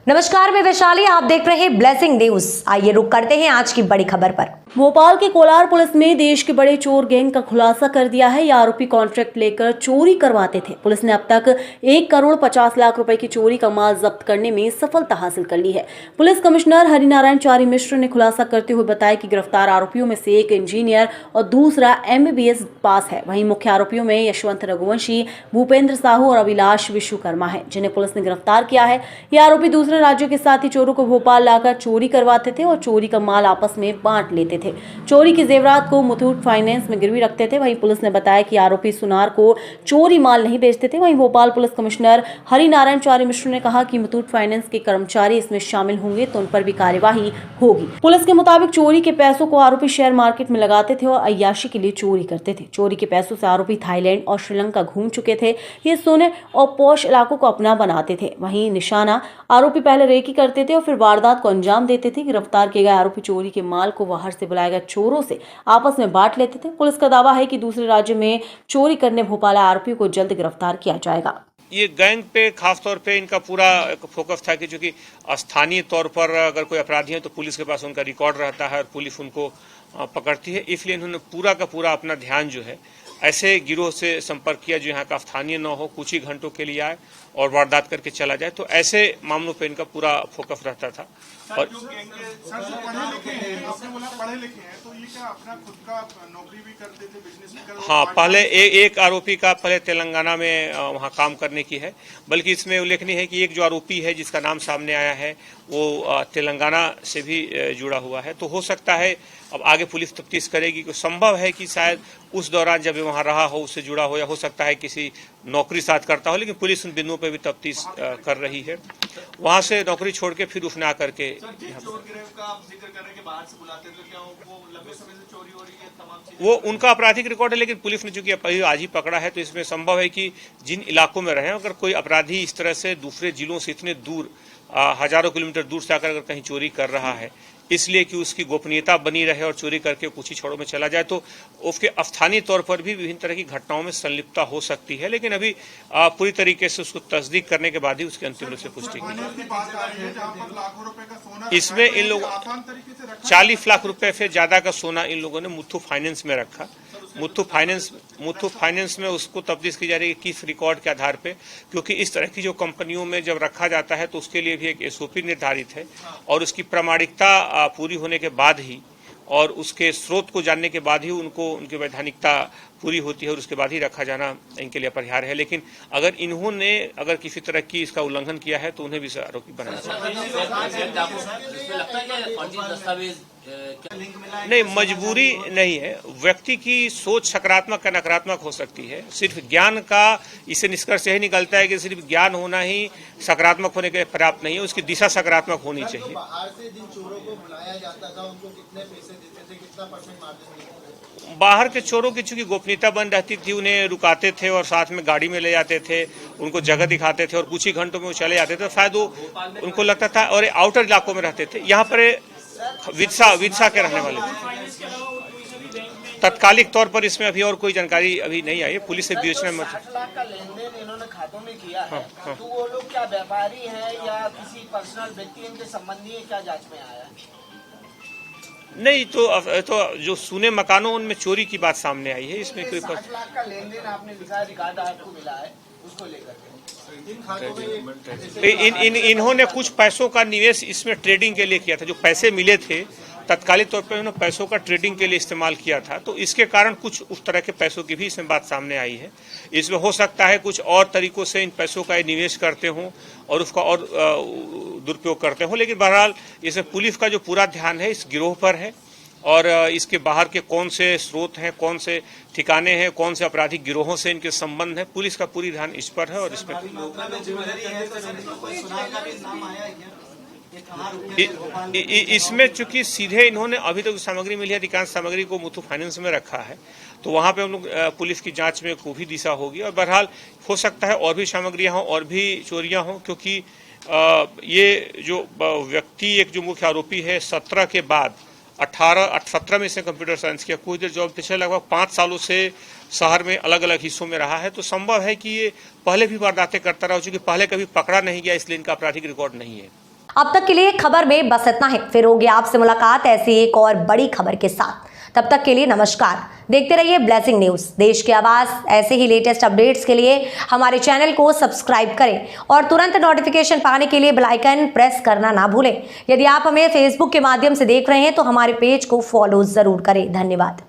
नमस्कार, मैं वैशाली, आप देख रहे हैं ब्लेसिंग न्यूज। आइए रुक करते हैं आज की बड़ी खबर पर। भोपाल के कोलार पुलिस ने देश के बड़े चोर गैंग का खुलासा कर दिया है। ये आरोपी कॉन्ट्रैक्ट लेकर चोरी करवाते थे। पुलिस ने अब तक 1,50,00,000 रुपए की चोरी का माल जब्त करने में सफलता हासिल कर ली है। पुलिस कमिश्नर हरिनारायण चारी मिश्र ने खुलासा करते हुए बताया कि गिरफ्तार आरोपियों में से एक इंजीनियर और दूसरा MBBS पास है। वहीं मुख्य आरोपियों में यशवंत रघुवंशी, भूपेंद्र साहू और अभिलाष विश्वकर्मा है, जिन्हें पुलिस ने गिरफ्तार किया है। ये आरोपी दूसरे राज्यों के साथ ही चोरों को भोपाल लाकर चोरी करवाते थे और चोरी का माल आपस में बांट लेते थे। चोरी की जेवरात को मुथूट फाइनेंस में गिरवी रखते थे। वहीं पुलिस ने बताया कि आरोपी सुनार को चोरी माल नहीं बेचते थे। वहीं भोपाल पुलिस कमिश्नर हरिनारायण चारी मिश्र ने कहा कि मुथूट फाइनेंस के कर्मचारी इसमें शामिल होंगे तो उन पर भी कार्यवाही होगी। पुलिस के मुताबिक चोरी के पैसों को आरोपी शेयर मार्केट में लगाते थे और अय्याशी के लिए चोरी करते थे। चोरी के पैसों से आरोपी थाईलैंड और श्रीलंका घूम चुके थे। ये सोने और पॉश इलाकों को अपना बनाते थे। वहीं निशाना आरोपी पहले रेकी करते थे और फिर वारदात को अंजाम देते थे। गिरफ्तार किए गए आरोपी चोरी के माल को बाहर से बुलाए गए चोरों से आपस में बांट लेते थे। पुलिस का दावा है कि दूसरे राज्य में चोरी करने भोपाल आए आरोपियों को जल्द गिरफ्तार किया जाएगा। ये गैंग पे खास तौर पे इनका पूरा फोकस था कि जो कि स्थानीय तौर पर अगर कोई अपराधी है तो पुलिस के पास उनका रिकॉर्ड रहता है और पुलिस उनको पकड़ती है। इसलिए इन्होंने पूरा का पूरा अपना ध्यान जो है ऐसे गिरोह से संपर्क किया जो यहाँ का स्थानीय न हो, कुछ ही घंटों के लिए आए और वारदात करके चला जाए। तो ऐसे मामलों पे इनका पूरा फोकस रहता था। और हाँ, पहले एक आरोपी का पहले तेलंगाना में वहाँ काम करने की है। बल्कि इसमें उल्लेखनीय है कि एक जो आरोपी है जिसका नाम सामने आया है वो तेलंगाना से भी जुड़ा हुआ है। तो हो सकता है अब आगे पुलिस तफ्तीश करेगी कि संभव है कि शायद उस दौरान जब वहाँ रहा हो उससे जुड़ा हो, या हो सकता है किसी नौकरी साथ करता हो। लेकिन पुलिस उन बिंदुओं पे भी तफ्तीश कर रही है। वहाँ से नौकरी छोड़ के फिर उसने आकर के वो उनका आपराधिक रिकॉर्ड है। लेकिन पुलिस ने चूंकि आज ही पकड़ा है तो इसमें संभव है कि जिन इलाकों में रहे, अगर कोई अपराधी इस तरह से दूसरे जिलों से इतने दूर हजारों किलोमीटर दूर से आकर अगर कहीं चोरी कर रहा है इसलिए कि उसकी गोपनीयता बनी रहे और चोरी करके कुछ ही क्षणों में चला जाए, तो उसके स्थानीय तौर पर भी विभिन्न तरह की घटनाओं में संलिप्तता हो सकती है। लेकिन अभी पूरी तरीके से उसको तस्दीक करने के बाद ही उसकी अंतिम रूप से पुष्टि की। इसमें इन लोगों 40 लाख रुपए से ज्यादा का सोना इन लोगों ने मुथूट फाइनेंस में रखा। मुथूट फाइनेंस में उसको तफ्तीश की जा रही है किस रिकॉर्ड के आधार पे, क्योंकि इस तरह की जो कंपनियों में जब रखा जाता है तो उसके लिए भी एक SOP निर्धारित है और उसकी प्रामाणिकता पूरी होने के बाद ही और उसके स्रोत को जानने के बाद ही उनकी वैधानिकता पूरी होती है और उसके बाद ही रखा जाना इनके लिए अपरिहार्य है। लेकिन अगर इन्होंने किसी तरह की इसका उल्लंघन किया है तो उन्हें भी आरोपी बनाया जाए। नहीं, मजबूरी नहीं है। व्यक्ति की सोच सकारात्मक या नकारात्मक हो सकती है। सिर्फ ज्ञान का इससे निष्कर्ष यही निकलता है कि सिर्फ ज्ञान होना ही सकारात्मक होने के पर्याप्त नहीं है, उसकी दिशा सकारात्मक होनी चाहिए। बाहर के चोरों की चूंकि गोपनीयता बन रहती थी, उन्हें रुकाते थे और साथ में गाड़ी में ले जाते थे, उनको जगह दिखाते थे और कुछ ही घंटों में वो चले जाते थे। शायद वो उनको लगता था, और आउटर इलाकों में रहते थे। यहाँ पर विदिशा के रहने वाले थे। तत्कालिक तौर पर इसमें अभी और कोई जानकारी अभी नहीं आई है। पुलिस से विवेचना में 60 लाख का लेनदेन इन्होंने खातों में किया है। तो वो लोग क्या व्यापारी हैं या किसी पर्सनल व्यक्ति इनके संबंधी है, क्या जांच में आया है? नहीं, तो जो सुने मकानों उनमें चोरी की बात सामने आई है। इसमें कोई 60 लाख का लेनदेन आपने लिखा है, रिकॉर्ड आपको मिला है, उसको लेकर इन्होंने कुछ पैसों का निवेश इसमें ट्रेडिंग के लिए किया था। जो पैसे मिले थे तत्कालिक तौर पर उन्होंने पैसों का ट्रेडिंग के लिए इस्तेमाल किया था, तो इसके कारण कुछ उस तरह के पैसों की भी इसमें बात सामने आई है। इसमें हो सकता है कुछ और तरीकों से इन पैसों का निवेश करते हों और उसका और दुरुपयोग करते हों। लेकिन बहरहाल इसमें पुलिस का जो पूरा ध्यान है इस गिरोह पर है और इसके बाहर के कौन से स्रोत हैं, कौन से ठिकाने हैं, कौन से आपराधिक गिरोहों से इनके संबंध है, पुलिस का पूरी ध्यान इस पर है। और इसमें इसमें चूंकि सीधे इन्होंने अभी तक सामग्री मिली है, अधिकांश सामग्री को मुथूट फाइनेंस में रखा है, तो वहां पे हम लोग पुलिस की जांच में को भी दिशा होगी। और बहरहाल हो सकता है और भी सामग्रियां हों और भी चोरियां हों, क्योंकि ये जो व्यक्ति एक जो मुख्य आरोपी है 17 के बाद 17 में इसने कंप्यूटर साइंस किया। कुछ देर जॉब पिछले लगभग 5 सालों से शहर में अलग अलग हिस्सों में रहा है, तो संभव है कि ये पहले भी वारदातें करता रहा, चूंकि पहले कभी पकड़ा नहीं गया इसलिए इनका आपराधिक रिकॉर्ड नहीं है। अब तक के लिए खबर में बस इतना है, फिर होगी आपसे मुलाकात ऐसी एक और बड़ी खबर के साथ। तब तक के लिए नमस्कार। देखते रहिए ब्लेसिंग न्यूज, देश की आवाज। ऐसे ही लेटेस्ट अपडेट्स के लिए हमारे चैनल को सब्सक्राइब करें और तुरंत नोटिफिकेशन पाने के लिए बेल आइकन प्रेस करना ना भूलें। यदि आप हमें फेसबुक के माध्यम से देख रहे हैं तो हमारे पेज को फॉलो जरूर करें। धन्यवाद।